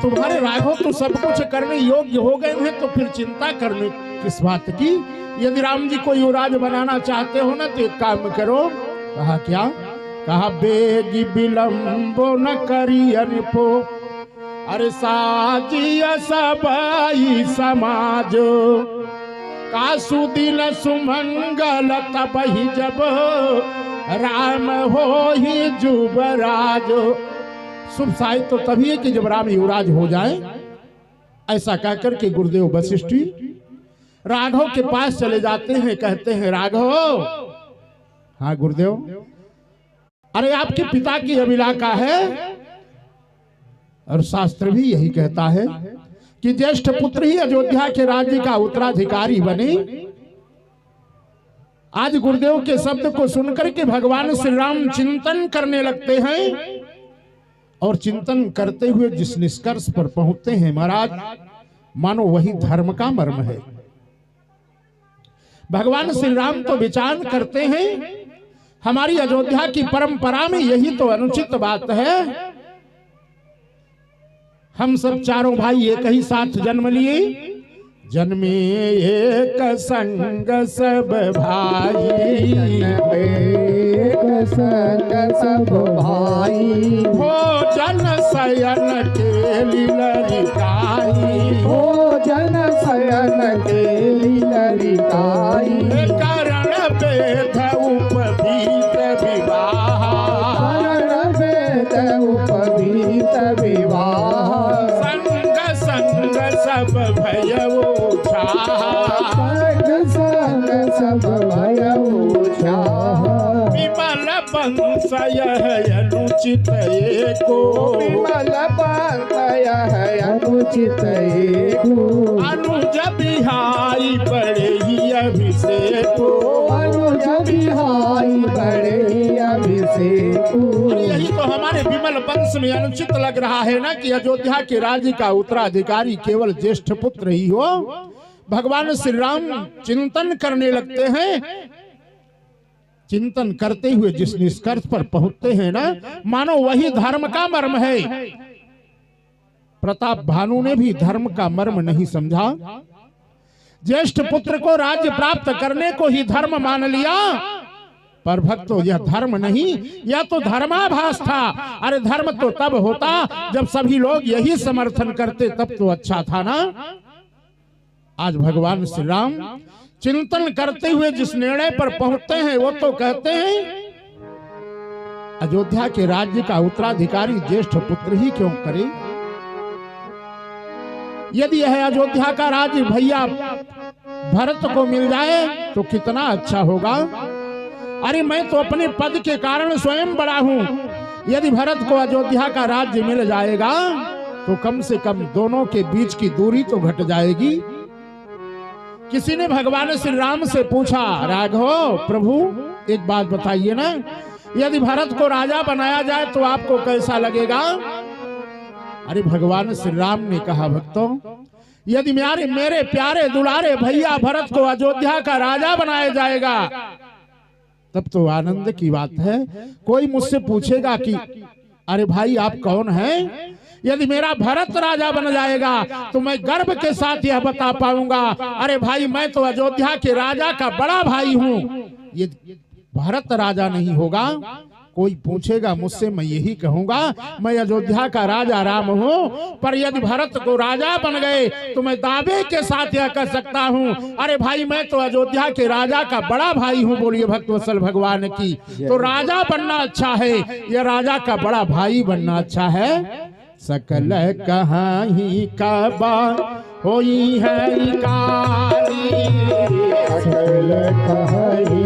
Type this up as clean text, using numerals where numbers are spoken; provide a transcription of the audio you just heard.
तुम्हारे राघव तो सब कुछ करने योग्य हो गए हैं, तो फिर चिंता करने किस बात की। यदि राम जी को युवराज बनाना चाहते हो ना, तो एक काम करो। कहा क्या? कहा बेगी विलंबो न करी अनपो, अरे साजिया सबाई समाज, का सुदिन सुमंगल तब ही जब राम हो ही जुबराज। शुभ साहित्य तो तभी है कि जब राम युवराज हो जाए। ऐसा कहकर के गुरुदेव वशिष्ठ राघव के पास चले जाते हैं, कहते हैं राघव। हाँ गुरुदेव, अरे आपके पिता की अभिलाषा है, और शास्त्र भी यही कहता है कि ज्येष्ठ पुत्र ही अयोध्या के राज्य का उत्तराधिकारी बने। आज गुरुदेव के शब्द को सुनकर के भगवान श्री राम चिंतन करने लगते हैं, और चिंतन करते हुए जिस निष्कर्ष पर पहुंचते हैं महाराज, मानो वही धर्म का मर्म है। भगवान श्री राम तो विचार करते हैं, हमारी अयोध्या की परंपरा में यही तो अनुचित बात है। हम सब चारों भाई एक ही साथ जन्म लिए, जन्मे एक संग सब भाई, एक संग सब भाई, हो जन शयन के लीलरिकाई, हो जन शयन के लीलरिकाई, करण वेद उपवीत विवाह, करण वेद उपवीत विवाह, संग संग सब भयऊ संग सब भयऊ छाह, विमल वंश यह अनुचित एको, विमल वंश यह अनुचित एको, अनुज बिहाई बड़े ही अभिषेको, अनुज बिहाई बड़े ही अभिषेको। यही तो हमारे विमल वंश में अनुचित लग रहा है ना कि अयोध्या के राज्य का उत्तराधिकारी केवल ज्येष्ठ पुत्र ही हो। भगवान श्री राम चिंतन करने लगते हैं, चिंतन करते हुए जिस निष्कर्ष पर पहुंचते हैं ना, मानो वही धर्म का मर्म है। प्रताप भानु ने भी धर्म का मर्म नहीं समझा। ज्येष्ठ पुत्र को राज्य प्राप्त करने को ही धर्म मान लिया, पर भक्तों यह धर्म नहीं, यह तो धर्माभास था। अरे धर्म तो तब होता जब सभी लोग यही समर्थन करते, तब तो अच्छा था ना। आज भगवान श्री राम चिंतन करते हुए जिस निर्णय पर पहुंचते हैं, वो तो कहते हैं अयोध्या के राज्य का उत्तराधिकारी ज्येष्ठ पुत्र ही क्यों करे। यदि यह अयोध्या का राज्य भैया भरत को मिल जाए तो कितना अच्छा होगा। अरे मैं तो अपने पद के कारण स्वयं बड़ा हूं, यदि भरत को अयोध्या का राज्य मिल जाएगा तो कम से कम दोनों के बीच की दूरी तो घट जाएगी। किसी ने भगवान श्री राम से पूछा, राघव प्रभु एक बात बताइए ना, यदि भरत को राजा बनाया जाए तो आपको कैसा लगेगा। अरे भगवान श्री राम ने कहा, भक्तों यदि मेरे प्यारे दुलारे भैया भरत को अयोध्या का राजा बनाया जाएगा तब तो आनंद की बात है। कोई मुझसे पूछेगा कि अरे भाई आप कौन हैं, यदि मेरा भरत राजा बन जाएगा तो मैं गर्व के साथ यह बता पाऊंगा, अरे भाई मैं तो अयोध्या के राजा का बड़ा भाई हूं। ये भरत राजा नहीं होगा, कोई पूछेगा मुझसे, मैं यही कहूंगा मैं अयोध्या का राजा राम हूं। पर यदि भरत को राजा बन गए तो मैं दावे के साथ यह कह सकता हूं, अरे भाई मैं तो अयोध्या के राजा का बड़ा भाई हूं। बोलिए भक्तवत्सल भगवान की। तो राजा बनना अच्छा है या राजा का बड़ा भाई बनना अच्छा है। सकल कहाही का बात होई है काली, सकल कहाही